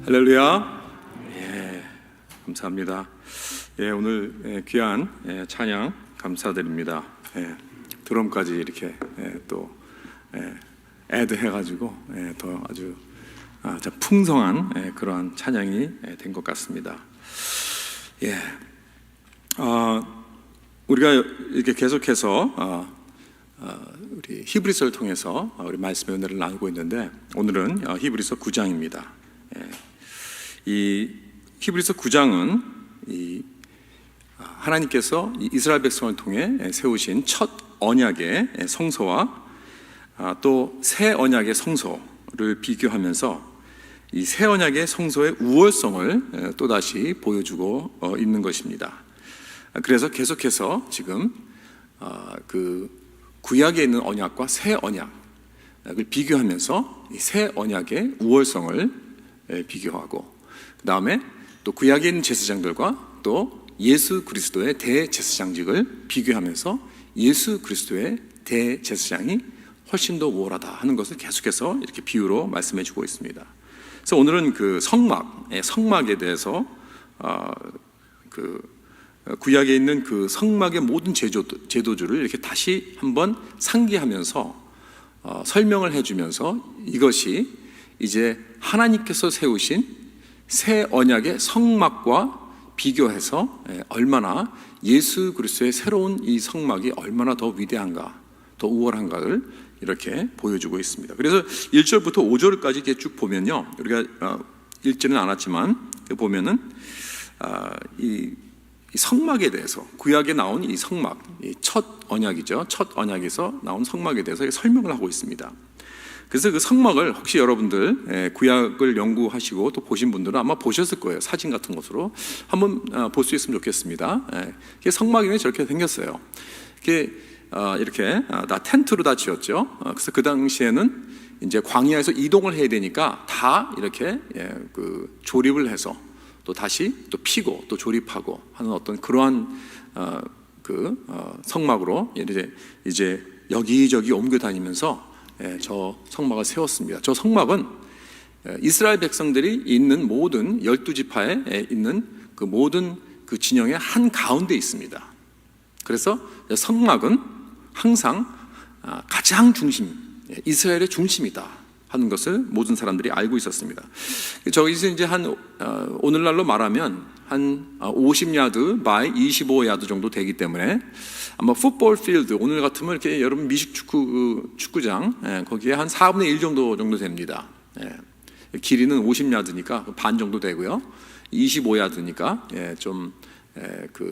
할렐루야. 감사합니다. 오늘 귀한 찬양 감사드립니다. 드럼까지 이렇게 또 애드 해가지고 더 아주 풍성한 그러한 찬양이 된 것 같습니다. 우리가 이렇게 계속해서 우리 히브리서를 통해서 우리 말씀의 은혜를 나누고 있는데, 오늘은 히브리서 9장입니다. 이 히브리서 9장은 하나님께서 이스라엘 백성을 통해 세우신 첫 언약의 성소와 또 새 언약의 성소를 비교하면서 이 새 언약의 성소의 우월성을 또다시 보여주고 있는 것입니다. 그래서 계속해서 지금 그 구약에 있는 언약과 새 언약을 비교하면서 이 새 언약의 우월성을 비교하고, 그 다음에 또 구약에 있는 제사장들과 또 예수 그리스도의 대제사장직을 비교하면서 예수 그리스도의 대제사장이 훨씬 더 우월하다 하는 것을 계속해서 이렇게 비유로 말씀해 주고 있습니다. 그래서 오늘은 그 성막에 대해서 그 구약에 있는 그 성막의 모든 제도주를 이렇게 다시 한번 상기하면서 설명을 해주면서 이것이 이제 하나님께서 세우신 새 언약의 성막과 비교해서 얼마나 예수 그리스도의 새로운 이 성막이 얼마나 더 위대한가, 더 우월한가를 이렇게 보여주고 있습니다. 그래서 1절부터 5절까지 이렇게 쭉 보면요, 우리가 읽지는 않았지만 보면은 이 성막에 대해서, 구약에 나온 이 성막, 이 첫 언약이죠. 첫 언약에서 나온 성막에 대해서 설명을 하고 있습니다. 그래서 그 성막을 혹시 여러분들 구약을 연구하시고 또 보신 분들은 아마 보셨을 거예요. 사진 같은 것으로 한번 볼 수 있으면 좋겠습니다. 이게 성막이 저렇게 생겼어요. 이렇게 다 텐트로 다 지었죠. 그래서 그 당시에는 이제 광야에서 이동을 해야 되니까 다 이렇게 그 조립을 해서 또 다시 또 피고 또 조립하고 하는 어떤 그러한 성막으로 이제 여기저기 옮겨 다니면서 저 성막을 세웠습니다. 저 성막은 이스라엘 백성들이 있는 모든 12지파에 있는 그 모든 그 진영의 한 가운데 있습니다. 그래서 성막은 항상 가장 중심, 이스라엘의 중심이다 하는 것을 모든 사람들이 알고 있었습니다. 저기서 이제 오늘날로 말하면 한 50야드 바이 25야드 정도 되기 때문에 아마 풋볼 필드, 오늘 같으면 이렇게 여러분 미식 축구장 거기에 한 4분의 1 정도 됩니다. 길이는 50야드니까 반 정도 되고요. 25야드니까 좀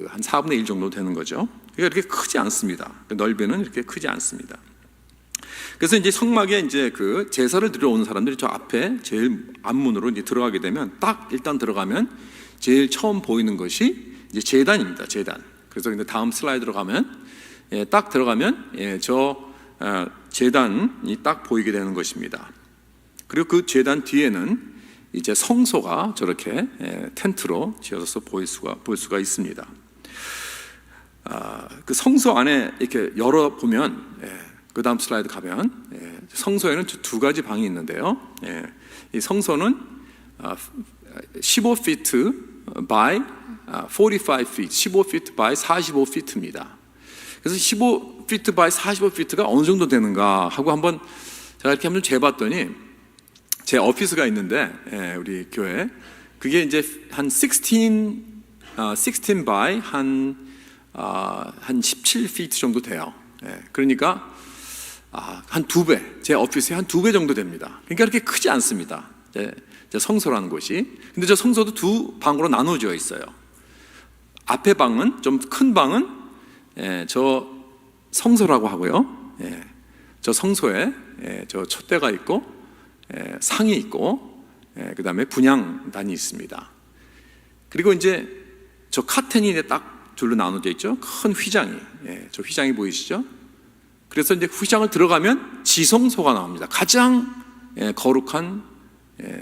한 4분의 1 정도 되는 거죠. 그러니까 이렇게 크지 않습니다. 넓이는 이렇게 크지 않습니다. 그래서 이제 성막에 이제 그 제사를 드려 오는 사람들이 저 앞에 제일 앞문으로 이제 들어가게 되면 일단 들어가면 제일 처음 보이는 것이 이제 제단입니다. 제단. 그래서 근데 다음 슬라이드로 가면 딱 들어가면 저 제단이 딱 보이게 되는 것입니다. 그리고 그 제단 뒤에는 이제 성소가 저렇게 텐트로 지어져서 볼 수가 있습니다. 그 성소 안에 이렇게 열어보면, 그 다음 슬라이드 가면 성소에는 두 가지 방이 있는데요. 이 성소는 15feet by 45feet, 15feet by 45feet입니다. 그래서 15feet by 45feet가 어느 정도 되는가 하고 한번 제가 이렇게 한번 재봤더니, 제 오피스가 있는데 우리 교회, 그게 이제 한 16 by 한 17feet 정도 돼요. 그러니까 한 2배, 제 오피스에 한 2배 정도 됩니다. 그러니까 그렇게 크지 않습니다. 성소라는 곳이. 근데 저 성소도 두 방으로 나눠져 있어요. 앞에 방은, 좀 큰 방은 저 성소라고 하고요. 저 성소에 저 촛대가 있고 상이 있고 그 다음에 분향단이 있습니다. 그리고 이제 저 카텐이 딱 줄로 나눠져 있죠. 큰 휘장이, 저 휘장이 보이시죠? 그래서 이제 휘장을 들어가면 지성소가 나옵니다. 가장 거룩한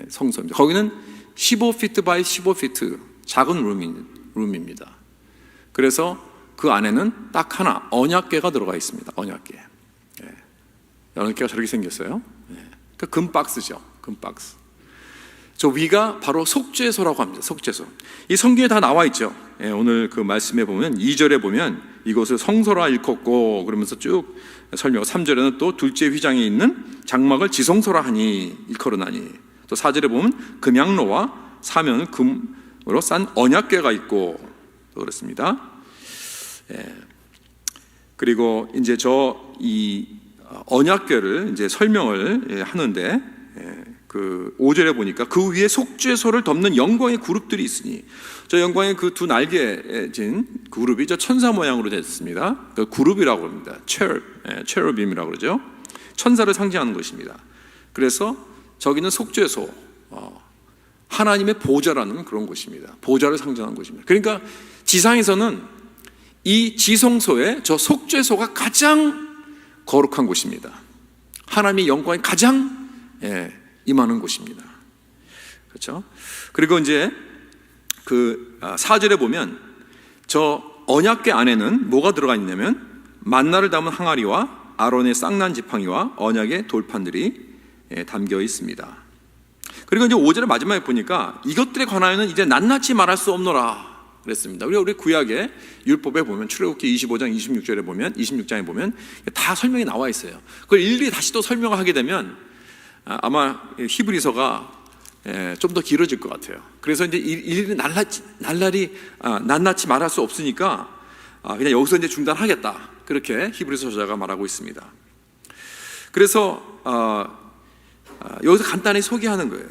성소입니다. 거기는 15feet by 15feet 작은 룸입니다. 그래서 그 안에는 딱 하나 언약궤가 들어가 있습니다. 언약궤. 언약궤가 저렇게 생겼어요. 그 금 박스죠. 금 박스. 저 위가 바로 속죄소라고 합니다. 속죄소. 이 성경에 다 나와 있죠. 오늘 그 말씀에 보면 2절에 보면 이곳을 성소라 일컫고 그러면서 쭉 설명하고 3절에는 또 둘째 휘장에 있는 장막을 지성소라 하니 일컬으나니, 또 4절에 보면 금양로와 사면을 금으로 싼 언약궤가 있고 또 그렇습니다. 그리고 이제 이 언약궤를 이제 설명을 하는데 그 5절에 보니까 그 위에 속죄소를 덮는 영광의 그룹들이 있으니, 저 영광의 그 두 날개진 그룹이 저 천사 모양으로 됐습니다. 그 그룹이라고 합니다. 체르빔이라고 그러죠. 천사를 상징하는 것입니다. 그래서 저기는 속죄소, 하나님의 보좌라는 그런 곳입니다. 보좌를 상징하는 곳입니다. 그러니까 지상에서는 이 지성소에 저 속죄소가 가장 거룩한 곳입니다. 하나님의 영광이 가장 임하는 곳입니다. 그렇죠? 그리고 이제 그 4절에 보면 저 언약궤 안에는 뭐가 들어가 있냐면 만나를 담은 항아리와 아론의 쌍난 지팡이와 언약의 돌판들이 담겨 있습니다. 그리고 이제 5절의 마지막에 보니까 이것들에 관하여는 이제 낱낱이 말할 수 없노라 그랬습니다. 우리 구약의 율법에 보면 출애굽기 25장 26장에 보면 다 설명이 나와 있어요. 그걸 일일이 다시 또 설명을 하게 되면 아마 히브리서가 좀 더 길어질 것 같아요. 그래서 이제 일일이 낱낱이 말할 수 없으니까 그냥 여기서 이제 중단하겠다, 그렇게 히브리서 저자가 말하고 있습니다. 그래서 여기서 간단히 소개하는 거예요.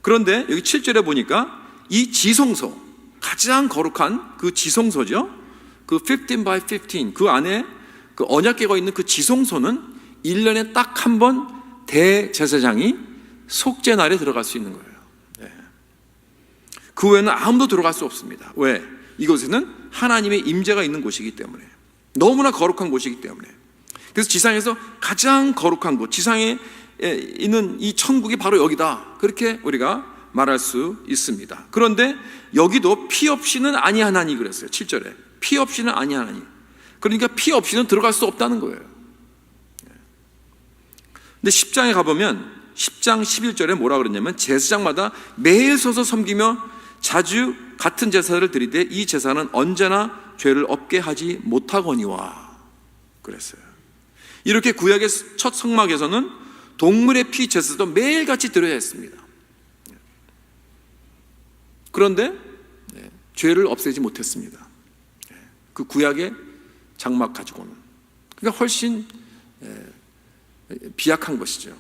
그런데 여기 7절에 보니까 이 지성소, 가장 거룩한 그 지성소죠, 그 15 by 15, 그 안에 그 언약궤가 있는 그 지성소는 1년에 딱 한 번 대제사장이 속죄 날에 들어갈 수 있는 거예요. 그 외에는 아무도 들어갈 수 없습니다. 왜? 이곳에는 하나님의 임재가 있는 곳이기 때문에, 너무나 거룩한 곳이기 때문에. 그래서 지상에서 가장 거룩한 곳, 지상에 있는 이 천국이 바로 여기다, 그렇게 우리가 말할 수 있습니다. 그런데 여기도 피 없이는 아니하나니 그랬어요. 7절에 피 없이는 아니하나니, 그러니까 피 없이는 들어갈 수 없다는 거예요. 근데 10장에 가보면 10장 11절에 뭐라 그러냐면 제사장마다 매일 서서 섬기며 자주 같은 제사를 드리되 이 제사는 언제나 죄를 없게 하지 못하거니와 그랬어요. 이렇게 구약의 첫 성막에서는 동물의 피 제사도 매일같이 드려야 했습니다. 그런데 죄를 없애지 못했습니다. 그 구약의 장막 가지고는. 그러니까 훨씬 비약한 것이죠.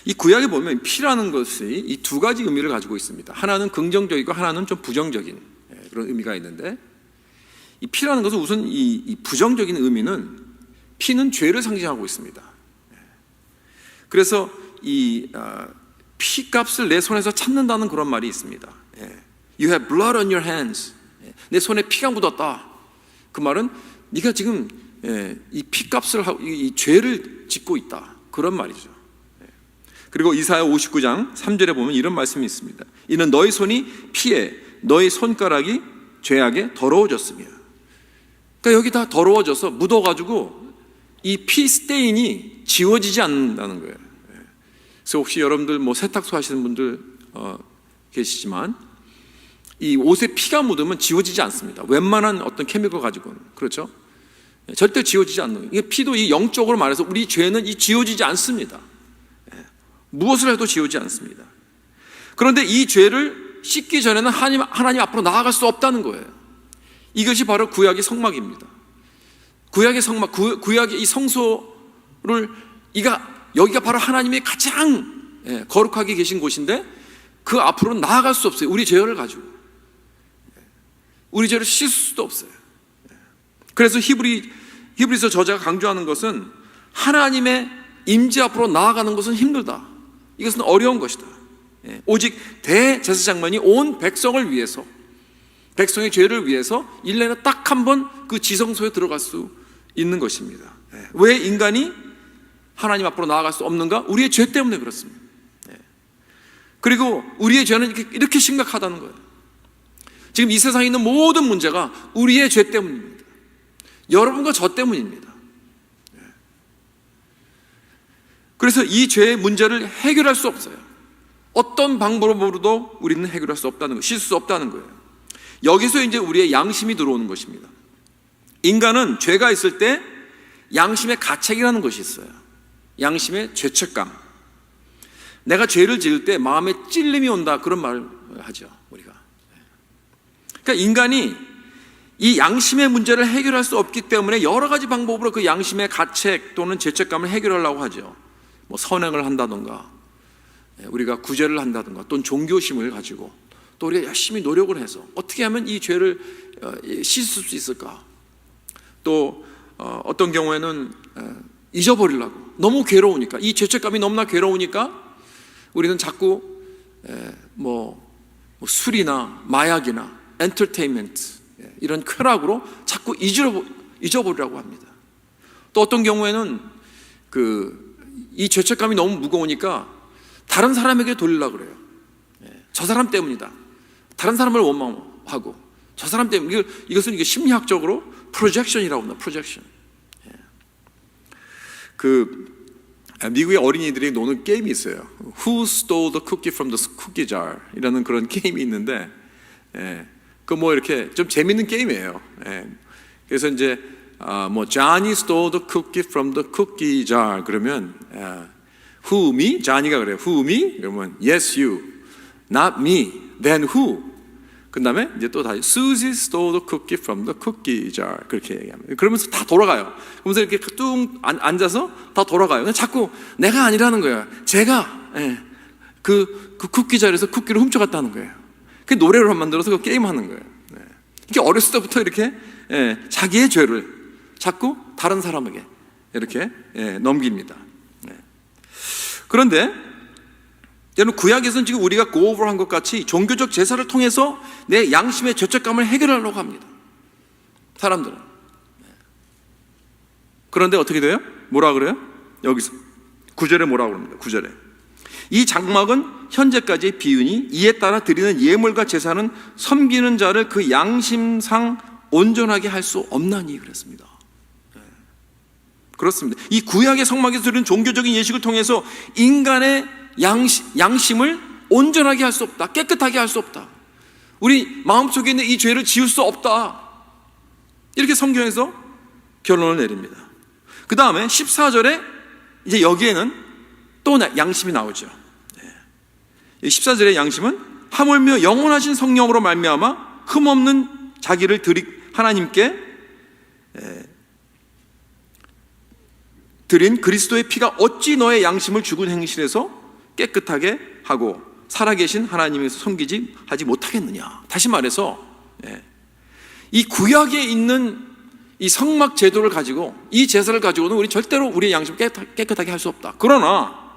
이 구약에 보면 피라는 것이 이 두 가지 의미를 가지고 있습니다. 하나는 긍정적이고 하나는 좀 부정적인 그런 의미가 있는데, 이 피라는 것은 우선 이 부정적인 의미는 피는 죄를 상징하고 있습니다. 그래서 이 피값을 내 손에서 찾는다는 그런 말이 있습니다. You have blood on your hands. 내 손에 피가 묻었다. 그 말은 네가 지금 이 피값을 하고 이 죄를 짓고 있다, 그런 말이죠. 그리고 이사야 59장 3절에 보면 이런 말씀이 있습니다. 이는 너희 손이 피에 너희 손가락이 죄악에 더러워졌으며. 그러니까 여기 다 더러워져서 묻어가지고 이 피 스테인이 지워지지 않는다는 거예요. 그래서 혹시 여러분들 뭐 세탁소 하시는 분들 계시지만 이 옷에 피가 묻으면 지워지지 않습니다. 웬만한 어떤 케미컬 가지고는. 그렇죠? 절대 지워지지 않는 거예요. 피도 이 영적으로 말해서 우리 죄는 이 지워지지 않습니다. 무엇을 해도 지우지 않습니다. 그런데 이 죄를 씻기 전에는 하나님 앞으로 나아갈 수 없다는 거예요. 이것이 바로 구약의 성막입니다. 구약의 성막, 구약의 이 성소를 여기가 바로 하나님의 가장 거룩하게 계신 곳인데 그 앞으로 나아갈 수 없어요. 우리 죄를 가지고 우리 죄를 씻을 수도 없어요. 그래서 히브리서 저자가 강조하는 것은 하나님의 임재 앞으로 나아가는 것은 힘들다. 이것은 어려운 것이다. 오직 대제사장만이 온 백성을 위해서, 백성의 죄를 위해서 1년에 딱 한 번 그 지성소에 들어갈 수 있는 것입니다. 왜 인간이 하나님 앞으로 나아갈 수 없는가? 우리의 죄 때문에 그렇습니다. 그리고 우리의 죄는 이렇게 심각하다는 거예요. 지금 이 세상에 있는 모든 문제가 우리의 죄 때문입니다. 여러분과 저 때문입니다. 그래서 이 죄의 문제를 해결할 수 없어요. 어떤 방법으로도 우리는 해결할 수 없다는 거, 씻을 수 없다는 거예요. 여기서 이제 우리의 양심이 들어오는 것입니다. 인간은 죄가 있을 때 양심의 가책이라는 것이 있어요. 양심의 죄책감. 내가 죄를 지을 때 마음에 찔림이 온다, 그런 말을 하죠, 우리가. 그러니까 인간이 이 양심의 문제를 해결할 수 없기 때문에 여러 가지 방법으로 그 양심의 가책 또는 죄책감을 해결하려고 하죠. 뭐 선행을 한다던가, 우리가 구제를 한다던가, 또는 종교심을 가지고 또 우리가 열심히 노력을 해서 어떻게 하면 이 죄를 씻을 수 있을까. 또 어떤 경우에는 잊어버리려고, 너무 괴로우니까, 이 죄책감이 너무나 괴로우니까 우리는 자꾸 술이나 마약이나 엔터테인먼트, 이런 쾌락으로 자꾸 잊어버리려고 합니다. 또 어떤 경우에는 이 죄책감이 너무 무거우니까 다른 사람에게 돌리려고 그래요. 저 사람 때문이다, 다른 사람을 원망하고, 저 사람 때문에, 이것은 심리학적으로 프로젝션이라고 합니다. 프로젝션. 미국의 어린이들이 노는 게임이 있어요. Who stole the cookie from the cookie jar? 이라는 그런 게임이 있는데, 이렇게 좀 재밌는 게임이에요. 그래서 이제 Johnny stole the cookie from the cookie jar. 그러면 Who, me? Johnny가 그래요. Who, me? 그러면 Yes, you. Not me. Then who? 그 다음에 이제 또 다시 Susie stole the cookie from the cookie jar. 그렇게 얘기합니다. 그러면서 다 돌아가요. 그러면서 이렇게 뚱 앉아서 다 돌아가요. 자꾸 내가 아니라는 거예요. 제가 그 쿠키 자리에서 쿠키를 훔쳐갔다는 거예요. 그 노래를 만들어서 그 게임하는 거예요. 이렇게 어렸을 때부터 이렇게 자기의 죄를 자꾸 다른 사람에게 이렇게 넘깁니다. 그런데 여러분, 구약에서는 지금 우리가 고오버한 것 같이 종교적 제사를 통해서 내 양심의 죄책감을 해결하려고 합니다, 사람들은. 그런데 어떻게 돼요? 뭐라 그래요? 여기서 9절에 뭐라고 그럽니다. 9절에 이 장막은 현재까지의 비유니 이에 따라 드리는 예물과 제사는 섬기는 자를 그 양심상 온전하게 할 수 없나니 그랬습니다. 그렇습니다. 이 구약의 성막에서 드리는 종교적인 예식을 통해서 인간의 양심을 온전하게 할 수 없다, 깨끗하게 할 수 없다, 우리 마음속에 있는 이 죄를 지울 수 없다, 이렇게 성경에서 결론을 내립니다. 그 다음에 14절에 이제 여기에는 또 양심이 나오죠. 14절의 양심은 하물며 영원하신 성령으로 말미암아 흠없는 자기를 하나님께 드린 그리스도의 피가 어찌 너의 양심을 죽은 행실에서 깨끗하게 하고 살아계신 하나님에서 섬기지 하지 못하겠느냐. 다시 말해서 이 구약에 있는 이 성막 제도를 가지고, 이 제사를 가지고는 우리 절대로 우리의 양심을 깨끗하게 할 수 없다. 그러나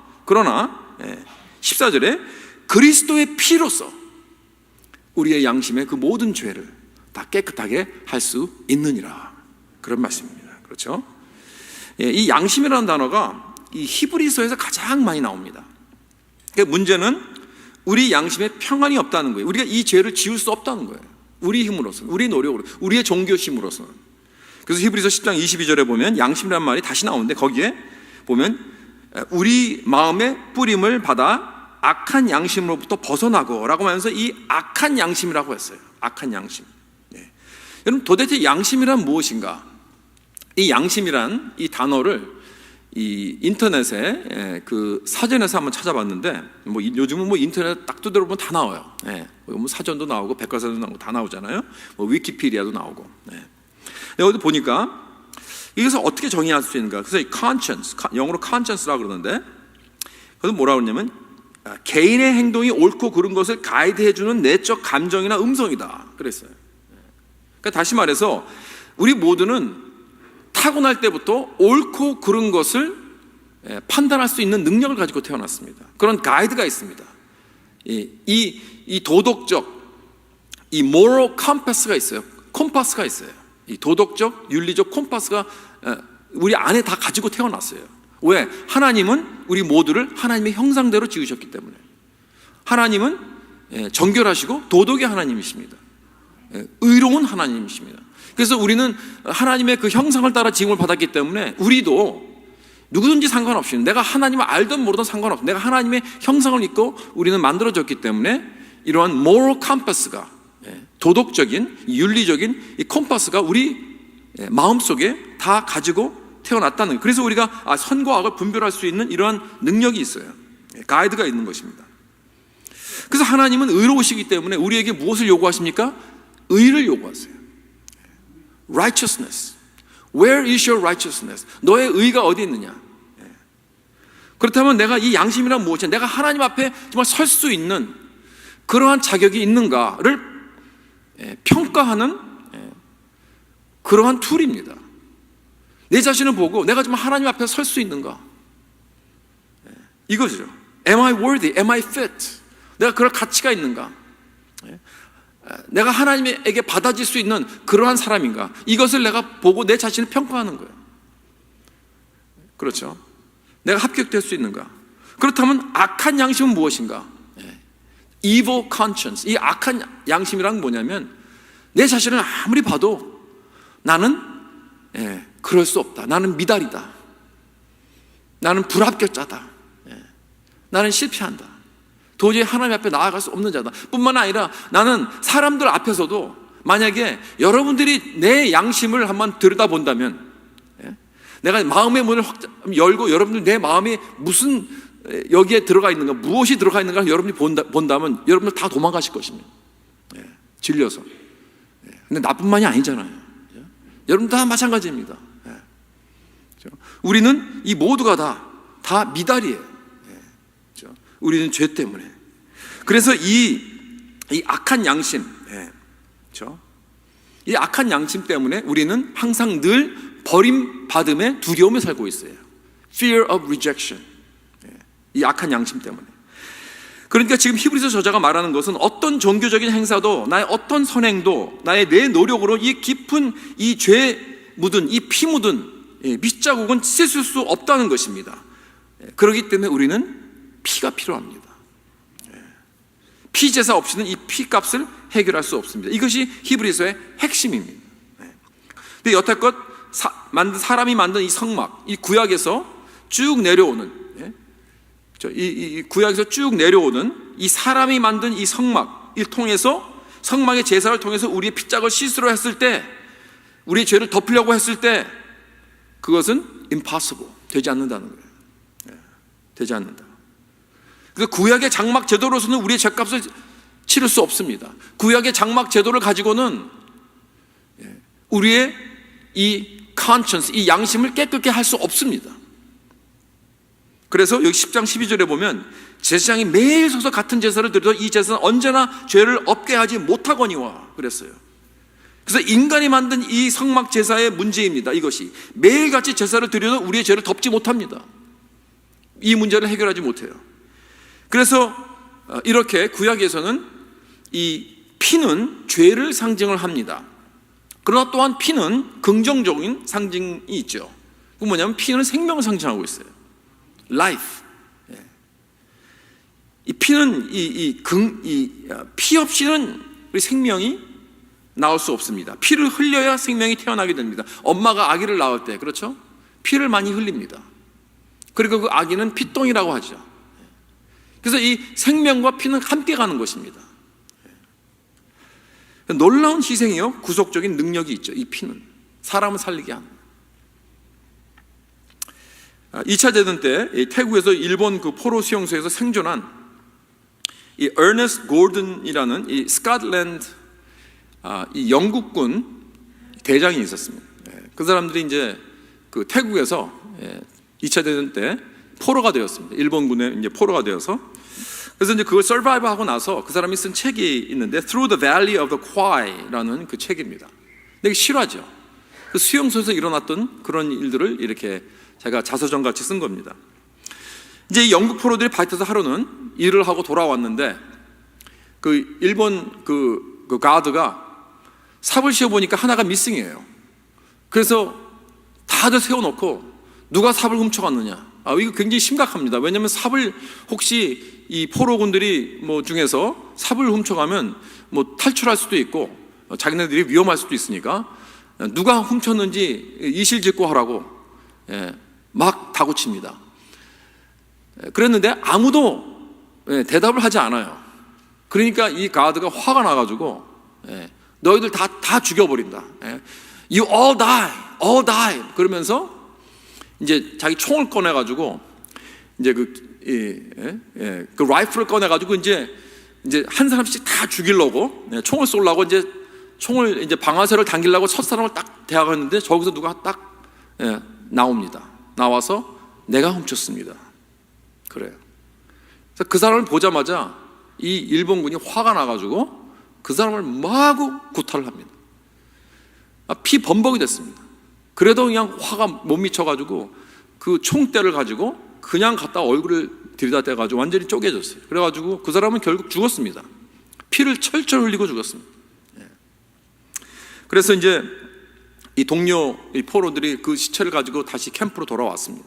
14절에 그리스도의 피로서 우리의 양심의 그 모든 죄를 다 깨끗하게 할 수 있느니라, 그런 말씀입니다. 그렇죠? 이 양심이라는 단어가 이 히브리서에서 가장 많이 나옵니다. 문제는 우리 양심에 평안이 없다는 거예요. 우리가 이 죄를 지울 수 없다는 거예요. 우리 힘으로서는, 우리 노력으로, 우리의 종교심으로서는. 그래서 히브리서 10장 22절에 보면 양심이라는 말이 다시 나오는데, 거기에 보면 우리 마음의 뿌림을 받아 악한 양심으로부터 벗어나고 라고 하면서 이 악한 양심이라고 했어요. 악한 양심. 여러분, 도대체 양심이란 무엇인가? 이 양심이란 이 단어를 이 인터넷에 그 사전에서 한번 찾아봤는데, 요즘은 인터넷 딱 두드려보면 다 나와요. 사전도 나오고 백과사전도 나오고 다 나오잖아요. 위키피디아도 나오고. 여기도 보니까 이것을 어떻게 정의할 수 있는가? 그래서 이 conscience, 영어로 conscience라고 그러는데, 그래서 뭐라고 그러냐면 개인의 행동이 옳고 그른 것을 가이드해주는 내적 감정이나 음성이다 그랬어요. 그러니까 다시 말해서 우리 모두는 타고날 때부터 옳고 그른 것을 판단할 수 있는 능력을 가지고 태어났습니다. 그런 가이드가 있습니다. 이 도덕적, 이 moral compass가 있어요. 콤파스가 있어요. 이 도덕적, 윤리적 콤파스가 우리 안에 다 가지고 태어났어요. 왜? 하나님은 우리 모두를 하나님의 형상대로 지으셨기 때문에. 하나님은 정결하시고 도덕의 하나님이십니다. 의로운 하나님이십니다. 그래서 우리는 하나님의 그 형상을 따라 지음을 받았기 때문에 우리도 누구든지 상관없이, 내가 하나님을 알든 모르든 상관없어, 내가 하나님의 형상을 입고 우리는 만들어졌기 때문에 이러한 moral compass가, 도덕적인 윤리적인 이 컴파스가 우리 마음속에 다 가지고 태어났다는 거예요. 그래서 우리가 선과 악을 분별할 수 있는 이러한 능력이 있어요. 가이드가 있는 것입니다. 그래서 하나님은 의로우시기 때문에 우리에게 무엇을 요구하십니까? 의를 요구하세요. Righteousness. Where is your righteousness? 너의 의가 어디 있느냐? 그렇다면 내가 이 양심이란 무엇이냐? 내가 하나님 앞에 정말 설 수 있는 그러한 자격이 있는가를 평가하는 그러한 툴입니다. 내 자신을 보고 내가 정말 하나님 앞에 설 수 있는가? 이거죠. Am I worthy? Am I fit? 내가 그럴 가치가 있는가? 내가 하나님에게 받아질 수 있는 그러한 사람인가? 이것을 내가 보고 내 자신을 평가하는 거예요. 그렇죠? 내가 합격될 수 있는가? 그렇다면 악한 양심은 무엇인가? Evil conscience. 이 악한 양심이란 뭐냐면 내 자신을 아무리 봐도 나는 그럴 수 없다. 나는 미달이다. 나는 불합격자다. 나는 실패한다. 도저히 하나님 앞에 나아갈 수 없는 자다. 뿐만 아니라 나는 사람들 앞에서도 만약에 여러분들이 내 양심을 한번 들여다본다면, 내가 마음의 문을 확 열고 여러분들 내 마음에 무슨 여기에 들어가 있는가, 무엇이 들어가 있는가 여러분이 본다면 여러분들 다 도망가실 것입니다. 질려서. 근데 나뿐만이 아니잖아요. 여러분 다 마찬가지입니다. 우리는 이 모두가 다 미달이에요. 우리는 죄 때문에. 그래서 이 악한 양심, 이 악한 양심 때문에 우리는 항상 늘 버림받음의 두려움에 살고 있어요. Fear of rejection. 이 악한 양심 때문에. 그러니까 지금 히브리서 저자가 말하는 것은 어떤 종교적인 행사도, 나의 어떤 선행도, 나의 내 노력으로 이 깊은 이 죄 묻은, 이 피 묻은 밑자국은 씻을 수 없다는 것입니다. 그렇기 때문에 우리는 피가 필요합니다. 피제사 없이는 이 피값을 해결할 수 없습니다. 이것이 히브리서의 핵심입니다. 근데 여태껏 사람이 만든 이 성막, 이 구약에서 쭉 내려오는, 이 구약에서 쭉 내려오는 이 사람이 만든 이 성막을 통해서, 성막의 제사를 통해서 우리의 피짝을 씻으려 했을 때, 우리의 죄를 덮으려고 했을 때 그것은 impossible, 되지 않는다는 거예요. 되지 않는다. 그래서 구약의 장막 제도로서는 우리의 죄값을 치를 수 없습니다. 구약의 장막 제도를 가지고는 우리의 이 conscience, 이 양심을 깨끗게 할 수 없습니다. 그래서 여기 10장 12절에 보면 제사장이 매일 서서 같은 제사를 드려도 이 제사는 언제나 죄를 없게 하지 못하거니와 그랬어요. 그래서 인간이 만든 이 성막 제사의 문제입니다. 이것이 매일같이 제사를 드려도 우리의 죄를 덮지 못합니다. 이 문제를 해결하지 못해요. 그래서 이렇게 구약에서는 이 피는 죄를 상징을 합니다. 그러나 또한 피는 긍정적인 상징이 있죠. 그 뭐냐면 피는 생명을 상징하고 있어요. Life. 이 피는 피 없이는 우리 생명이 나올 수 없습니다. 피를 흘려야 생명이 태어나게 됩니다. 엄마가 아기를 낳을 때, 그렇죠? 피를 많이 흘립니다. 그리고 그 아기는 피똥이라고 하죠. 그래서 이 생명과 피는 함께 가는 것입니다. 놀라운 희생이요, 구속적인 능력이 있죠. 이 피는 사람을 살리게 합니다. 2차 대전 때 태국에서 일본 그 포로 수용소에서 생존한 이 어너스트 고든이라는 이 스코틀랜드 이 영국군 대장이 있었습니다. 그 사람들이 이제 그 태국에서 2차 대전 때 포로가 되었습니다. 일본군에 이제 포로가 되어서. 그래서 이제 그걸 서바이브 하고 나서 그 사람이 쓴 책이 있는데 Through the Valley of the Kwai라는 그 책입니다. 되게 실화죠. 그 수용소에서 일어났던 그런 일들을 이렇게 제가 자서전 같이 쓴 겁니다. 이제 이 영국 포로들이 바이트에서 하루는 일을 하고 돌아왔는데 그 일본 그 가드가 삽을 씌워보니까 하나가 미싱이에요. 그래서 다들 세워놓고 누가 삽을 훔쳐갔느냐. 이거 굉장히 심각합니다. 왜냐하면 삽을 혹시 이 포로군들이 뭐 중에서 삽을 훔쳐가면 뭐 탈출할 수도 있고 자기네들이 위험할 수도 있으니까 누가 훔쳤는지 이실직고하라고 막 다구칩니다. 그랬는데 아무도 대답을 하지 않아요. 그러니까 이 가드가 화가 나가지고 너희들 다 죽여버린다. You all die, all die. 그러면서 이제 자기 총을 꺼내가지고 이제 그 라이플을 꺼내가지고 이제 한 사람씩 다 죽이려고 총을 쏘려고 총을 방아쇠를 당기려고 첫 사람을 딱 대하겠는데 저기서 누가 딱 나옵니다. 나와서 내가 훔쳤습니다. 그래요. 그래서 그 사람을 보자마자 이 일본군이 화가 나가지고 그 사람을 마구 구타를 합니다. 피 범벅이 됐습니다. 그래도 그냥 화가 못 미쳐가지고 그 총대를 가지고 그냥 갖다 얼굴을 들이다 대가지고 완전히 쪼개졌어요. 그래가지고 그 사람은 결국 죽었습니다. 피를 철철 흘리고 죽었습니다. 그래서 이제 이 동료 이 포로들이 그 시체를 가지고 다시 캠프로 돌아왔습니다.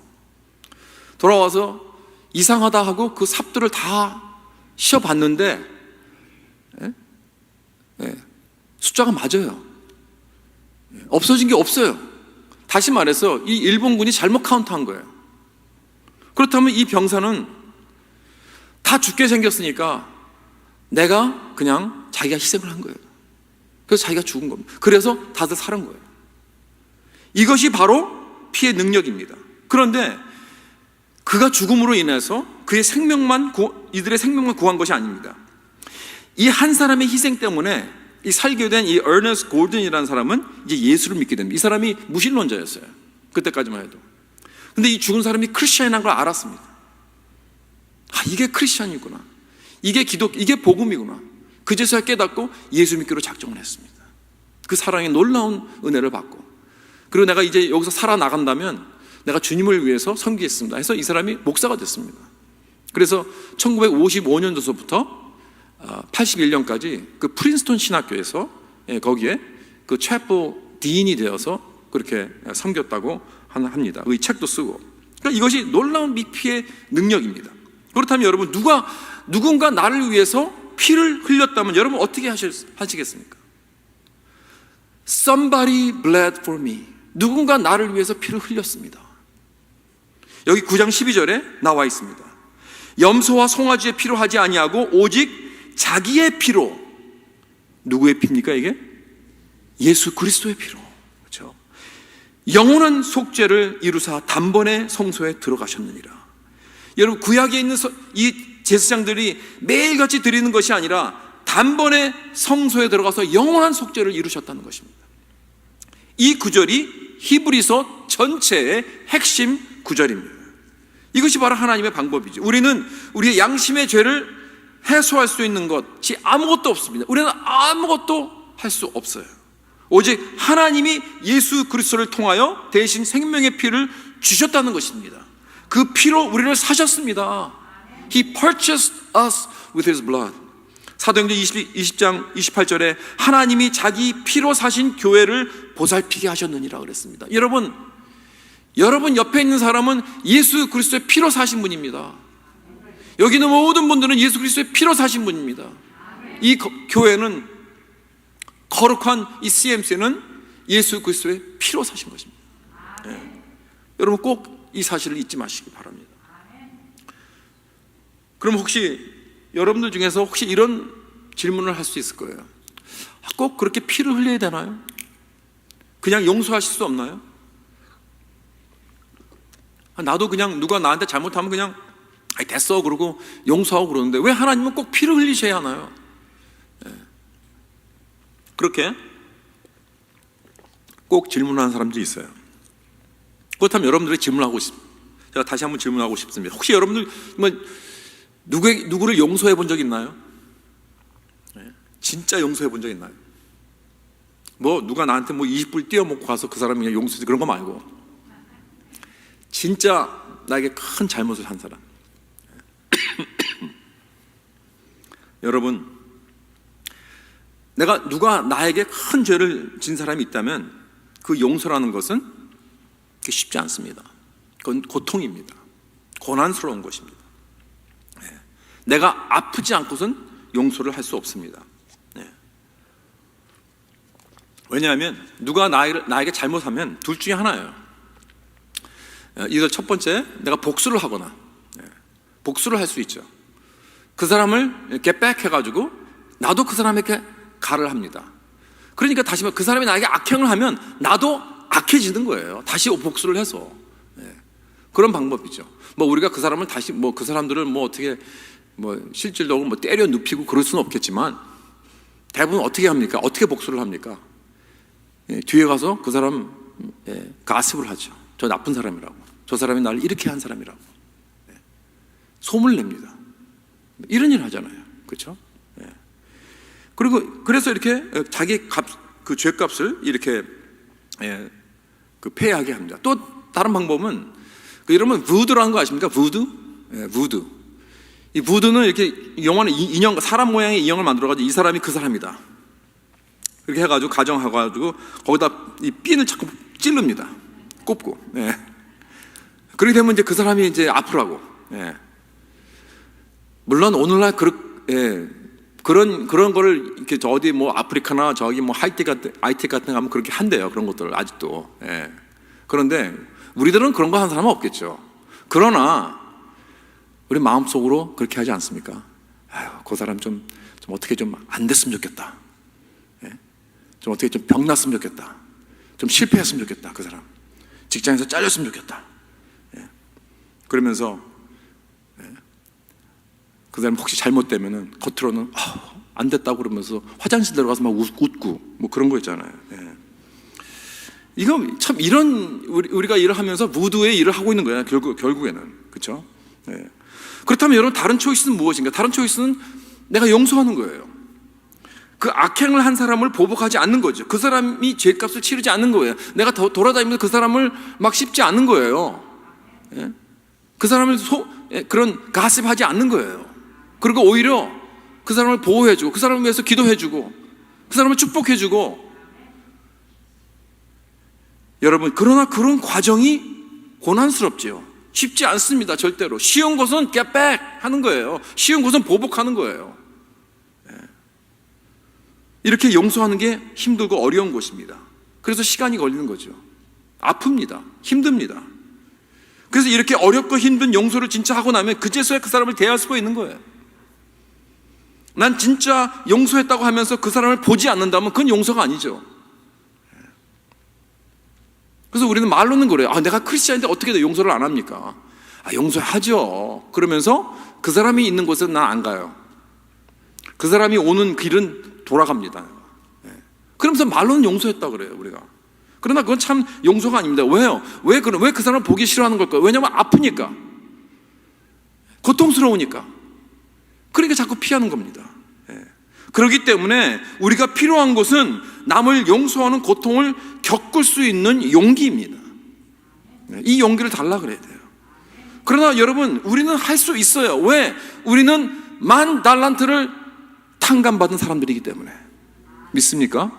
돌아와서 이상하다 하고 그 삽들을 다 씌어봤는데 숫자가 맞아요. 없어진 게 없어요. 다시 말해서 이 일본군이 잘못 카운트한 거예요. 그렇다면 이 병사는 다 죽게 생겼으니까 내가 그냥 자기가 희생을 한 거예요. 그래서 자기가 죽은 겁니다. 그래서 다들 살은 거예요. 이것이 바로 피의 능력입니다. 그런데 그가 죽음으로 인해서 그의 이들의 생명만 구한 것이 아닙니다. 이 한 사람의 희생 때문에 이 살게 된 이 어너스트 골든이라는 사람은 이제 예수를 믿게 됩니다. 이 사람이 무신론자였어요. 그때까지만 해도. 근데 이 죽은 사람이 크리스천이라는 걸 알았습니다. 이게 크리스천이구나. 이게 이게 복음이구나. 그제서야 깨닫고 예수 믿기로 작정을 했습니다. 그 사랑의 놀라운 은혜를 받고, 그리고 내가 이제 여기서 살아나간다면 내가 주님을 위해서 섬기겠습니다 해서 이 사람이 목사가 됐습니다. 그래서 1955년도서부터 81년까지 그 프린스턴 신학교에서 거기에 그 채플 디인이 되어서 그렇게 섬겼다고 합니다. 이 책도 쓰고. 그러니까 이것이 놀라운 미피의 능력입니다. 그렇다면 여러분, 누군가 나를 위해서 피를 흘렸다면 여러분 어떻게 하시겠습니까? Somebody bled for me. 누군가 나를 위해서 피를 흘렸습니다. 여기 9장 12절에 나와 있습니다. 염소와 송아지의 피로 하지 아니하고 오직 자기의 피로. 누구의 피입니까 이게? 예수 그리스도의 피로. 그렇죠? 영원한 속죄를 이루사 단번에 성소에 들어가셨느니라. 여러분, 구약에 있는 이 제사장들이 매일같이 드리는 것이 아니라 단번에 성소에 들어가서 영원한 속죄를 이루셨다는 것입니다. 이 구절이 히브리서 전체의 핵심 구절입니다. 이것이 바로 하나님의 방법이죠. 우리는 우리의 양심의 죄를 해소할 수 있는 것이 아무것도 없습니다. 우리는 아무것도 할 수 없어요. 오직 하나님이 예수 그리스도를 통하여 대신 생명의 피를 주셨다는 것입니다. 그 피로 우리를 사셨습니다. He purchased us with His blood. 사도행전 20장 28절에 하나님이 자기 피로 사신 교회를 보살피게 하셨느니라 그랬습니다. 여러분 옆에 있는 사람은 예수 그리스도의 피로 사신 분입니다. 여기 있는 모든 분들은 예수 그리스도의 피로 사신 분입니다. 이 교회는, 거룩한 이 CMC는 예수 그리스도의 피로 사신 것입니다. 여러분 꼭 이 사실을 잊지 마시기 바랍니다. 그럼 혹시 여러분들 중에서 혹시 이런 질문을 할 수 있을 거예요. 꼭 그렇게 피를 흘려야 되나요? 그냥 용서하실 수 없나요? 나도 그냥 누가 나한테 잘못하면 그냥 됐어 그러고 용서하고 그러는데 왜 하나님은 꼭 피를 흘리셔야 하나요? 그렇게 꼭 질문하는 사람들이 있어요. 그렇다면 여러분들이 질문하고 싶습니다. 제가 다시 한번 질문하고 싶습니다. 혹시 여러분들 누구를 용서해 본 적 있나요? 진짜 용서해 본 적 있나요? 누가 나한테 20불 띄워먹고 가서 그 사람이 그냥 용서해, 그런 거 말고 진짜 나에게 큰 잘못을 한 사람. 여러분, 누가 나에게 큰 죄를 진 사람이 있다면 그 용서라는 것은 쉽지 않습니다. 그건 고통입니다. 고난스러운 것입니다. 내가 아프지 않고선 용서를 할 수 없습니다. 왜냐하면 누가 나에게 잘못하면 둘 중에 하나예요. 이들 첫 번째, 내가 복수를 하거나, 복수를 할 수 있죠. 그 사람을 이렇게 백 해가지고 나도 그 사람에게 가를 합니다. 그러니까 다시 말해 그 사람이 나에게 악행을 하면 나도 악해지는 거예요. 다시 복수를 해서. 그런 방법이죠. 뭐 우리가 그 사람을 다시 뭐 그 사람들을 뭐 어떻게 뭐 실질로 뭐 때려 눕히고 그럴 수는 없겠지만 대부분 어떻게 합니까? 어떻게 복수를 합니까? 뒤에 가서 그 사람 가십을 하죠. 저 나쁜 사람이라고. 저 사람이 나를 이렇게 한 사람이라고. 소문을 냅니다. 이런 일 하잖아요. 그렇죠? 그리고 그래서 이렇게 자기 그 죄값을 이렇게 그 패하게 합니다. 또 다른 방법은 여러분 부두라는 거 아십니까? 부두? 부두. 이 부두는 이렇게 영화는 인형, 사람 모양의 인형을 만들어가지고 이 사람이 그 사람이다. 그렇게 해가지고 가정해가지고 거기다 이 핀을 자꾸 찌릅니다. 꼽고. 그렇게 되면 이제 그 사람이 이제 아프라고. 물론 오늘날 그런 거를 이렇게 어디 뭐 아프리카나 저기 뭐 하이티 같은 거 하면 그렇게 한대요. 그런 것들을 아직도. 그런데 우리들은 그런 거 하는 사람은 없겠죠. 그러나 우리 마음속으로 그렇게 하지 않습니까? 아유, 그 사람 좀 어떻게 좀 안 됐으면 좋겠다. 좀 어떻게 좀 병났으면 좋겠다. 좀 실패했으면 좋겠다. 그 사람 직장에서 잘렸으면 좋겠다. 그러면서 그 사람 혹시 잘못되면은 겉으로는 안 됐다고 그러면서 화장실 들어가서 막 웃고 뭐 그런 거 있잖아요. 이거 참 이런 우리가 일을 하면서 무드의 일을 하고 있는 거야. 결국에는 그렇죠? 그렇다면 여러분 다른 초이스는 무엇인가? 다른 초이스는 내가 용서하는 거예요. 그 악행을 한 사람을 보복하지 않는 거죠. 그 사람이 죄값을 치르지 않는 거예요. 내가 돌아다니면서 그 사람을 막 씹지 않는 거예요. 그 사람을 그런 가십하지 않는 거예요. 그리고 오히려 그 사람을 보호해주고 그 사람을 위해서 기도해주고 그 사람을 축복해주고. 여러분 그러나 그런 과정이 고난스럽지요. 쉽지 않습니다. 절대로. 쉬운 것은 get back 하는 거예요. 쉬운 것은 보복하는 거예요. 이렇게 용서하는 게 힘들고 어려운 것입니다. 그래서 시간이 걸리는 거죠. 아픕니다. 힘듭니다. 그래서 이렇게 어렵고 힘든 용서를 진짜 하고 나면 그제서야 그 사람을 대할 수가 있는 거예요. 난 진짜 용서했다고 하면서 그 사람을 보지 않는다면 그건 용서가 아니죠. 그래서 우리는 말로는 그래요. 내가 크리스찬인데 어떻게 용서를 안 합니까? 용서하죠. 그러면서 그 사람이 있는 곳에 난 안 가요. 그 사람이 오는 길은 돌아갑니다. 그러면서 말로는 용서했다 그래요, 우리가. 그러나 그건 참 용서가 아닙니다. 왜요? 왜 그 사람을 보기 싫어하는 걸까요? 왜냐하면 아프니까. 고통스러우니까. 그러니까 자꾸 피하는 겁니다. 그렇기 때문에 우리가 필요한 것은 남을 용서하는 고통을 겪을 수 있는 용기입니다. 이 용기를 달라 그래야 돼요. 그러나 여러분 우리는 할 수 있어요. 왜? 우리는 10,000달란트를 탕감받은 사람들이기 때문에. 믿습니까?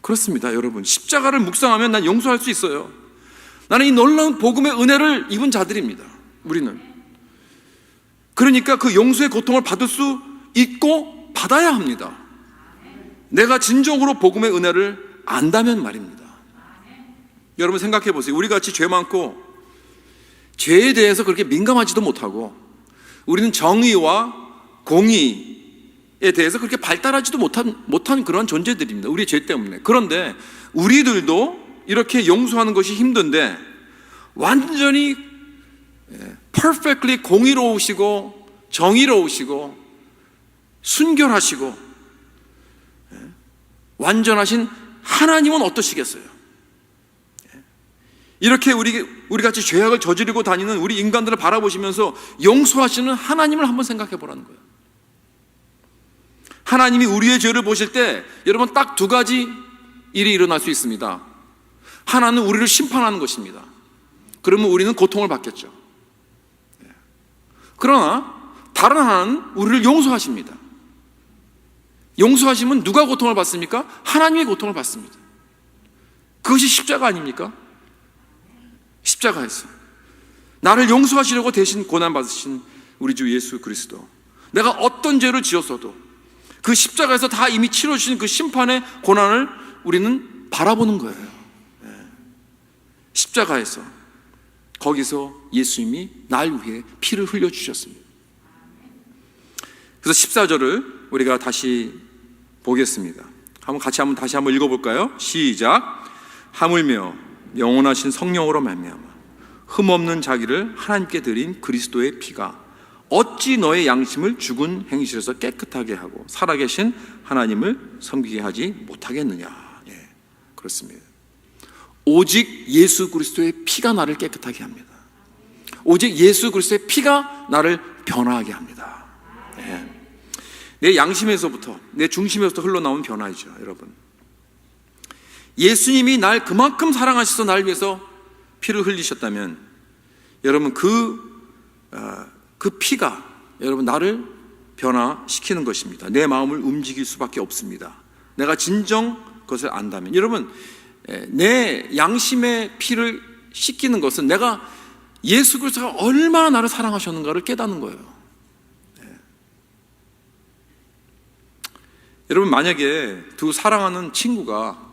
그렇습니다. 여러분 십자가를 묵상하면 난 용서할 수 있어요. 나는 이 놀라운 복음의 은혜를 입은 자들입니다. 우리는. 그러니까 그 용서의 고통을 받을 수 있고 받아야 합니다. 내가 진정으로 복음의 은혜를 안다면 말입니다. 여러분 생각해 보세요. 우리 같이 죄 많고 죄에 대해서 그렇게 민감하지도 못하고 우리는 정의와 공의에 대해서 그렇게 발달하지도 못한 그런 존재들입니다. 우리의 죄 때문에. 그런데 우리들도 이렇게 용서하는 것이 힘든데 완전히 perfectly 공의로우시고 정의로우시고 순결하시고 완전하신 하나님은 어떠시겠어요? 이렇게 우리 같이 죄악을 저지르고 다니는 우리 인간들을 바라보시면서 용서하시는 하나님을 한번 생각해 보라는 거예요. 하나님이 우리의 죄를 보실 때 여러분 딱 2가지 일이 일어날 수 있습니다. 하나는 우리를 심판하는 것입니다. 그러면 우리는 고통을 받겠죠. 그러나 다른 하나는 우리를 용서하십니다. 용서하시면 누가 고통을 받습니까? 하나님이 고통을 받습니다. 그것이 십자가 아닙니까? 십자가에서 나를 용서하시려고 대신 고난받으신 우리 주 예수 그리스도, 내가 어떤 죄를 지었어도 그 십자가에서 다 이미 치러주신 그 심판의 고난을 우리는 바라보는 거예요. 십자가에서 거기서 예수님이 날 위해 피를 흘려주셨습니다. 그래서 14절을 우리가 다시 보겠습니다. 다시 한번 읽어볼까요? 시작. 하물며 영원하신 성령으로 말미암아 흠없는 자기를 하나님께 드린 그리스도의 피가 어찌 너의 양심을 죽은 행실에서 깨끗하게 하고 살아계신 하나님을 섬기게 하지 못하겠느냐. 예, 그렇습니다. 오직 예수 그리스도의 피가 나를 깨끗하게 합니다. 오직 예수 그리스도의 피가 나를 변화하게 합니다. 예. 내 양심에서부터, 내 중심에서부터 흘러나온 변화이죠, 여러분. 예수님이 날 그만큼 사랑하셔서 날 위해서 피를 흘리셨다면 여러분 그 피가 여러분 나를 변화시키는 것입니다. 내 마음을 움직일 수밖에 없습니다. 내가 진정 그것을 안다면. 여러분, 내 양심의 피를 씻기는 것은 내가 예수 그리스도가 얼마나 나를 사랑하셨는가를 깨닫는 거예요. 여러분, 만약에 두 사랑하는 친구가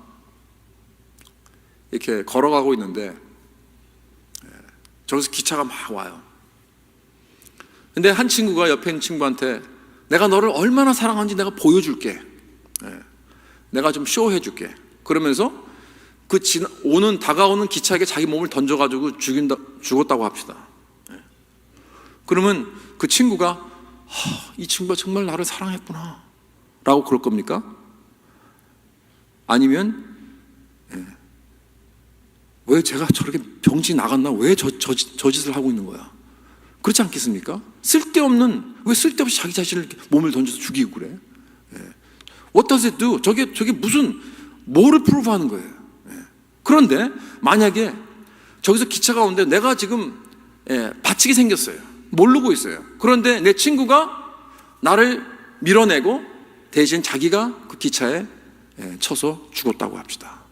이렇게 걸어가고 있는데 저기서 기차가 막 와요. 근데 한 친구가 옆에 있는 친구한테 내가 너를 얼마나 사랑하는지 내가 보여줄게. 내가 좀 쇼해줄게. 그러면서 다가오는 기차에게 자기 몸을 던져가지고 죽었다고 합시다. 그러면 그 친구가 이 친구가 정말 나를 사랑했구나 라고 그럴 겁니까? 아니면 왜 제가 저렇게 병신이 나갔나? 왜 저 짓을 하고 있는 거야? 그렇지 않겠습니까? 왜 쓸데없이 자기 자신을 이렇게 몸을 던져서 죽이고 그래? What does it do? 저게 뭐를 프루브 하는 거예요? 그런데 만약에 저기서 기차가 오는데 내가 지금 다치게 생겼어요. 모르고 있어요. 그런데 내 친구가 나를 밀어내고 대신 자기가 그 기차에 쳐서 죽었다고 합시다.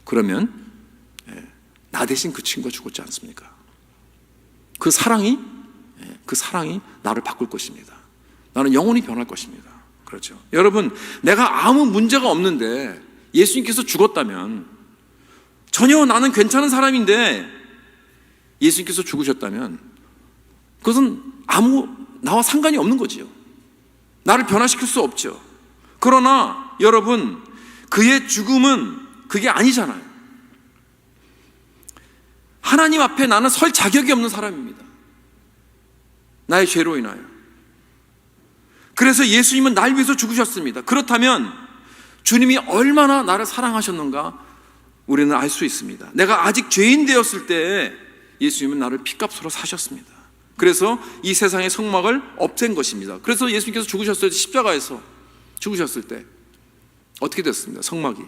그러면 나 대신 그 친구가 죽었지 않습니까? 그 사랑이 나를 바꿀 것입니다. 나는 영원히 변할 것입니다. 그렇죠. 여러분, 내가 아무 문제가 없는데 예수님께서 죽었다면, 전혀 나는 괜찮은 사람인데 예수님께서 죽으셨다면 그것은 나와 상관이 없는 거지요. 나를 변화시킬 수 없죠. 그러나 여러분, 그의 죽음은 그게 아니잖아요. 하나님 앞에 나는 설 자격이 없는 사람입니다. 나의 죄로 인하여. 그래서 예수님은 날 위해서 죽으셨습니다. 그렇다면 주님이 얼마나 나를 사랑하셨는가 우리는 알 수 있습니다. 내가 아직 죄인 되었을 때 예수님은 나를 피값으로 사셨습니다. 그래서 이 세상의 성막을 없앤 것입니다. 그래서 예수님께서 죽으셨을 때, 십자가에서 죽으셨을 때 어떻게 됐습니다? 성막이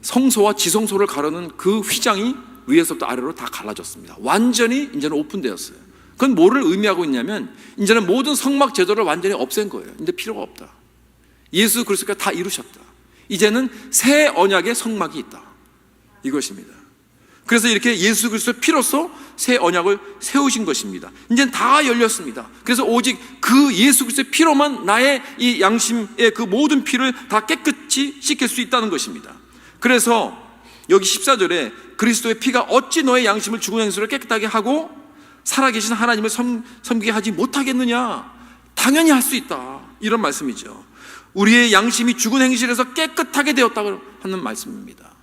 성소와 지성소를 가르는 그 휘장이 위에서부터 아래로 다 갈라졌습니다. 완전히 이제는 오픈되었어요. 그건 뭐를 의미하고 있냐면 이제는 모든 성막 제도를 완전히 없앤 거예요. 이제 필요가 없다. 예수 그리스도가 다 이루셨다. 이제는 새 언약의 성막이 있다. 이것입니다. 그래서 이렇게 예수 그리스도의 피로써 새 언약을 세우신 것입니다. 이제는 다 열렸습니다. 그래서 오직 그 예수 그리스도의 피로만 나의 이 양심의 그 모든 피를 다 깨끗이 씻길 수 있다는 것입니다. 그래서 여기 14절에 그리스도의 피가 어찌 너의 양심을 죽은 행실을 깨끗하게 하고 살아계신 하나님을 섬기게 하지 못하겠느냐? 당연히 할 수 있다. 이런 말씀이죠. 우리의 양심이 죽은 행실에서 깨끗하게 되었다고 하는 말씀입니다.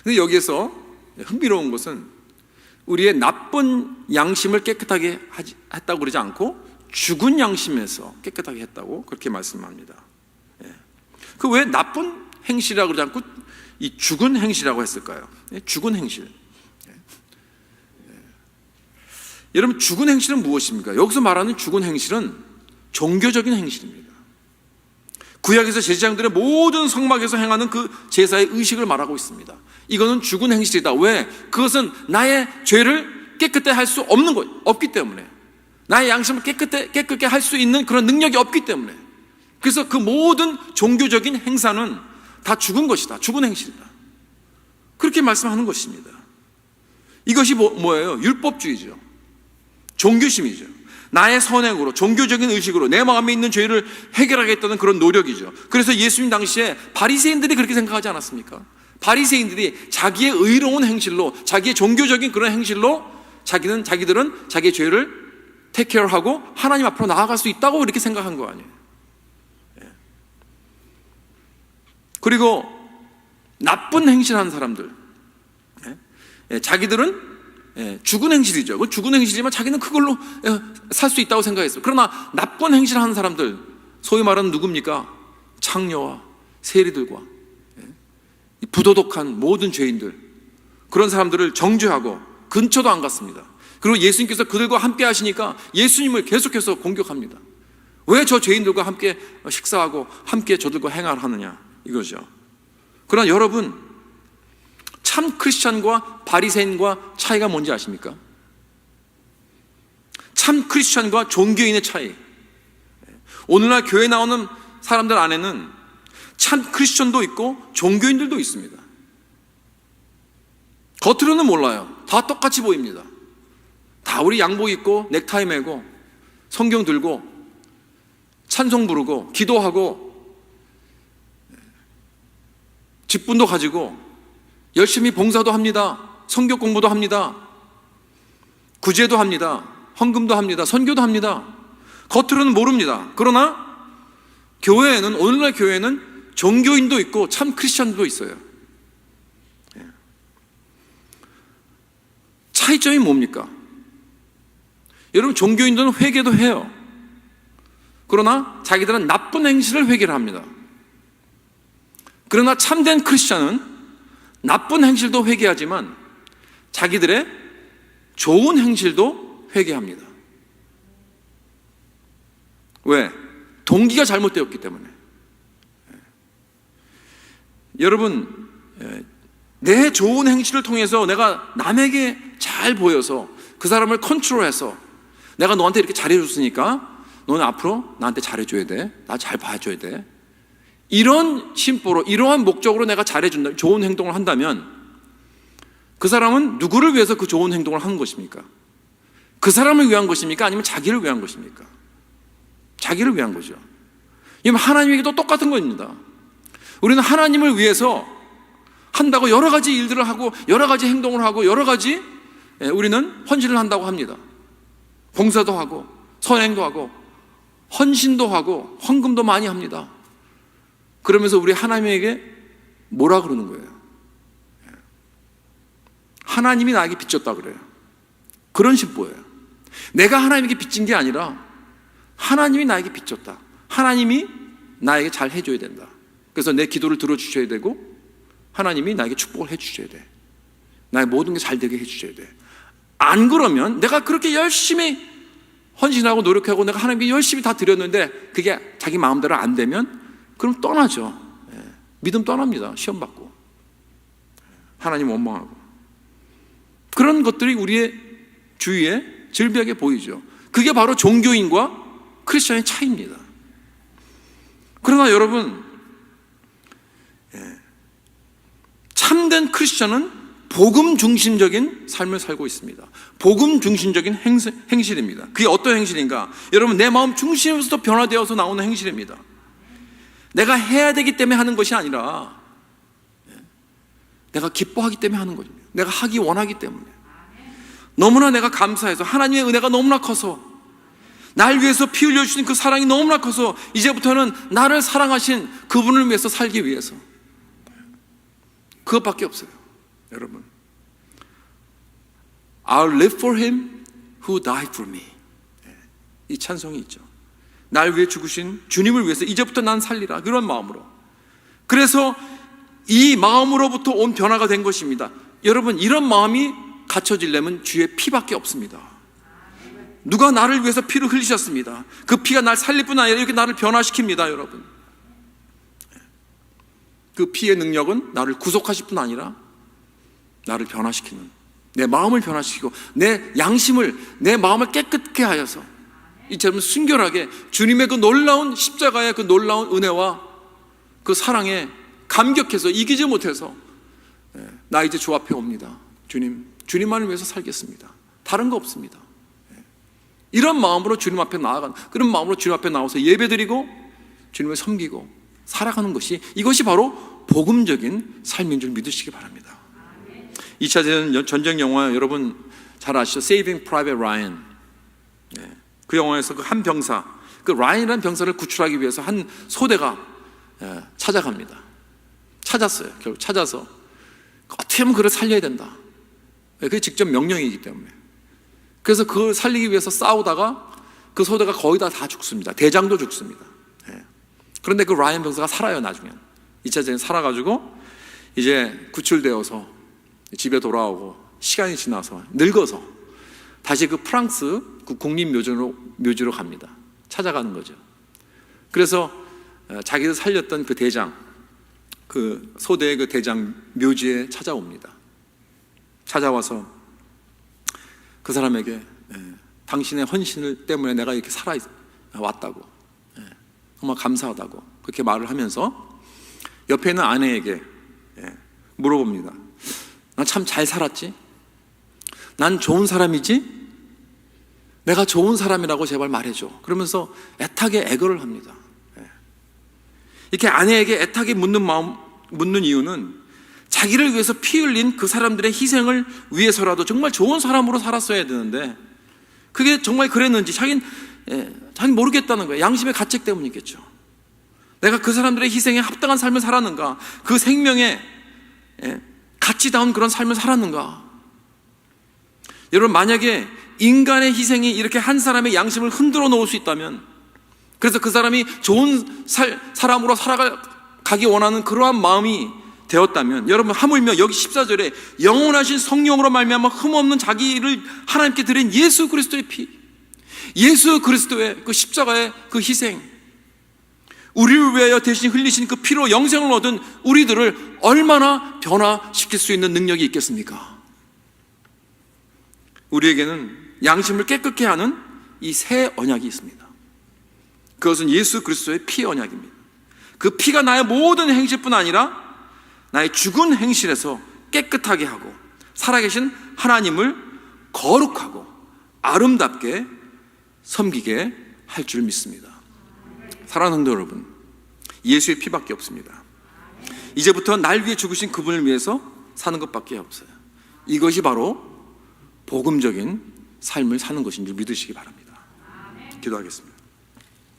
근데 여기에서 흥미로운 것은 우리의 나쁜 양심을 깨끗하게 했다고 그러지 않고 죽은 양심에서 깨끗하게 했다고 그렇게 말씀합니다. 그 왜 나쁜 행실이라고 그러지 않고 이 죽은 행실이라고 했을까요? 죽은 행실. 여러분, 죽은 행실은 무엇입니까? 여기서 말하는 죽은 행실은 종교적인 행실입니다. 구약에서 제사장들의 모든 성막에서 행하는 그 제사의 의식을 말하고 있습니다. 이거는 죽은 행실이다. 왜? 그것은 나의 죄를 깨끗하게 할 수 없기 때문에, 나의 양심을 깨끗하게 할 수 있는 그런 능력이 없기 때문에. 그래서 그 모든 종교적인 행사는 다 죽은 것이다. 죽은 행실이다. 그렇게 말씀하는 것입니다. 이것이 뭐예요? 율법주의죠. 종교심이죠. 나의 선행으로, 종교적인 의식으로 내 마음에 있는 죄를 해결하겠다는 그런 노력이죠. 그래서 예수님 당시에 바리새인들이 그렇게 생각하지 않았습니까? 바리새인들이 자기의 의로운 행실로, 자기의 종교적인 그런 행실로 자기들은 자기의 죄를 테이크케어하고 하나님 앞으로 나아갈 수 있다고 이렇게 생각한 거 아니에요. 그리고 나쁜 행실하는 사람들, 자기들은 죽은 행실이죠. 그 죽은 행실이지만 자기는 그걸로 살 수 있다고 생각했어요. 그러나 나쁜 행실하는 사람들, 소위 말하는 누굽니까? 창녀와 세리들과 부도덕한 모든 죄인들, 그런 사람들을 정죄하고 근처도 안 갔습니다. 그리고 예수님께서 그들과 함께 하시니까 예수님을 계속해서 공격합니다. 왜 저 죄인들과 함께 식사하고 함께 저들과 행하를 하느냐, 이거죠. 그러나 여러분, 참 크리스찬과 바리새인과 차이가 뭔지 아십니까? 참 크리스찬과 종교인의 차이. 오늘날 교회 나오는 사람들 안에는 참 크리스찬도 있고 종교인들도 있습니다. 겉으로는 몰라요. 다 똑같이 보입니다. 다 우리 양복 입고 넥타이 매고 성경 들고 찬송 부르고 기도하고 직분도 가지고 열심히 봉사도 합니다. 성경 공부도 합니다. 구제도 합니다. 헌금도 합니다. 선교도 합니다. 겉으로는 모릅니다. 그러나 교회에는, 오늘날 교회에는 종교인도 있고 참 크리스찬도 있어요. 차이점이 뭡니까? 여러분, 종교인들은 회개도 해요. 그러나 자기들은 나쁜 행실을 회개를 합니다. 그러나 참된 크리스찬은 나쁜 행실도 회개하지만 자기들의 좋은 행실도 회개합니다. 왜? 동기가 잘못되었기 때문에. 여러분, 내 좋은 행실을 통해서 내가 남에게 잘 보여서 그 사람을 컨트롤해서 내가 너한테 이렇게 잘해줬으니까 너는 앞으로 나한테 잘해줘야 돼. 나 잘 봐줘야 돼. 이런 심보로, 이러한 목적으로 내가 잘해준다, 좋은 행동을 한다면 그 사람은 누구를 위해서 그 좋은 행동을 하는 것입니까? 그 사람을 위한 것입니까? 아니면 자기를 위한 것입니까? 자기를 위한 거죠. 이건 하나님에게도 똑같은 겁니다. 우리는 하나님을 위해서 한다고 여러 가지 일들을 하고 여러 가지 행동을 하고 여러 가지 우리는 헌신을 한다고 합니다. 봉사도 하고 선행도 하고 헌신도 하고 헌금도 많이 합니다. 그러면서 우리 하나님에게 뭐라 그러는 거예요? 하나님이 나에게 빚졌다 그래요. 그런 심보예요. 내가 하나님에게 빚진 게 아니라 하나님이 나에게 빚졌다. 하나님이 나에게 잘 해줘야 된다. 그래서 내 기도를 들어주셔야 되고 하나님이 나에게 축복을 해주셔야 돼. 나의 모든 게 잘 되게 해주셔야 돼. 안 그러면 내가 그렇게 열심히 헌신하고 노력하고 내가 하나님께 열심히 다 드렸는데 그게 자기 마음대로 안 되면 그럼 떠나죠. 믿음 떠납니다. 시험 받고 하나님 원망하고. 그런 것들이 우리의 주위에 질비하게 보이죠. 그게 바로 종교인과 크리스천의 차이입니다. 그러나 여러분, 참된 크리스천은 복음 중심적인 삶을 살고 있습니다. 복음 중심적인 행실입니다. 그게 어떤 행실인가? 여러분, 내 마음 중심에서도 변화되어서 나오는 행실입니다. 내가 해야 되기 때문에 하는 것이 아니라 내가 기뻐하기 때문에 하는 것입니다. 내가 하기 원하기 때문에. 너무나 내가 감사해서 하나님의 은혜가 너무나 커서 날 위해서 피 흘려주신 그 사랑이 너무나 커서 이제부터는 나를 사랑하신 그분을 위해서 살기 위해서. 그것밖에 없어요. 여러분, I'll live for him who died for me. 이 찬송이 있죠. 날 위해 죽으신 주님을 위해서 이제부터 난 살리라, 그런 마음으로. 그래서 이 마음으로부터 온 변화가 된 것입니다. 여러분, 이런 마음이 갖춰지려면 주의 피밖에 없습니다. 누가 나를 위해서 피를 흘리셨습니다. 그 피가 날 살릴 뿐 아니라 이렇게 나를 변화시킵니다. 여러분, 그 피의 능력은 나를 구속하실 뿐 아니라 나를 변화시키는, 내 마음을 변화시키고 내 양심을, 내 마음을 깨끗게 하여서 이처럼 순결하게 주님의 그 놀라운 십자가의 그 놀라운 은혜와 그 사랑에 감격해서 이기지 못해서 나 이제 주 앞에 옵니다. 주님만을 위해서 살겠습니다. 다른 거 없습니다. 이런 마음으로 주님 앞에 나아가는, 그런 마음으로 주님 앞에 나와서 예배드리고 주님을 섬기고 살아가는 것이, 이것이 바로 복음적인 삶인 줄 믿으시기 바랍니다. 2차 전쟁 영화 여러분 잘 아시죠? Saving Private Ryan. 그 영화에서 그 한 병사, 그 라인이라는 병사를 구출하기 위해서 한 소대가 찾아갑니다. 찾았어요. 결국 찾아서 어떻게 하면 그를 살려야 된다. 그게 직접 명령이기 때문에. 그래서 그걸 살리기 위해서 싸우다가 그 소대가 거의 다 죽습니다. 대장도 죽습니다. 그런데 그 라이언 병사가 살아요. 나중에 2차 전쟁에 살아가지고 이제 구출되어서 집에 돌아오고 시간이 지나서 늙어서 다시 그 프랑스 그 국립묘지로 갑니다. 찾아가는 거죠. 그래서 자기를 살렸던 그 대장, 그 소대의 그 대장 묘지에 찾아옵니다. 찾아와서 그 사람에게 당신의 헌신을 때문에 내가 이렇게 살아왔다고, 정말 감사하다고 그렇게 말을 하면서 옆에 있는 아내에게 물어봅니다. 난 참 잘 살았지? 난 좋은 사람이지? 내가 좋은 사람이라고 제발 말해줘. 그러면서 애타게 애걸을 합니다. 이렇게 아내에게 애타게 묻는 이유는 자기를 위해서 피 흘린 그 사람들의 희생을 위해서라도 정말 좋은 사람으로 살았어야 되는데 그게 정말 그랬는지 자기는 모르겠다는 거예요. 양심의 가책 때문이겠죠. 내가 그 사람들의 희생에 합당한 삶을 살았는가? 그 생명에 가치다운 그런 삶을 살았는가? 여러분, 만약에 인간의 희생이 이렇게 한 사람의 양심을 흔들어 놓을 수 있다면, 그래서 그 사람이 좋은 사람으로 살아가기 원하는 그러한 마음이 되었다면, 여러분 하물며 여기 14절에 영원하신 성령으로 말미암아 흠없는 자기를 하나님께 드린 예수 그리스도의 피, 예수 그리스도의 그 십자가의 그 희생, 우리를 위하여 대신 흘리신 그 피로 영생을 얻은 우리들을 얼마나 변화시킬 수 있는 능력이 있겠습니까? 우리에게는 양심을 깨끗게 하는 이 새 언약이 있습니다. 그것은 예수 그리스도의 피 언약입니다. 그 피가 나의 모든 행실뿐 아니라 나의 죽은 행실에서 깨끗하게 하고 살아계신 하나님을 거룩하고 아름답게 섬기게 할 줄 믿습니다. 사랑하는 성도 여러분, 예수의 피밖에 없습니다. 이제부터 날 위해 죽으신 그분을 위해서 사는 것밖에 없어요. 이것이 바로 복음적인 삶을 사는 것인 줄 믿으시기 바랍니다. 기도하겠습니다.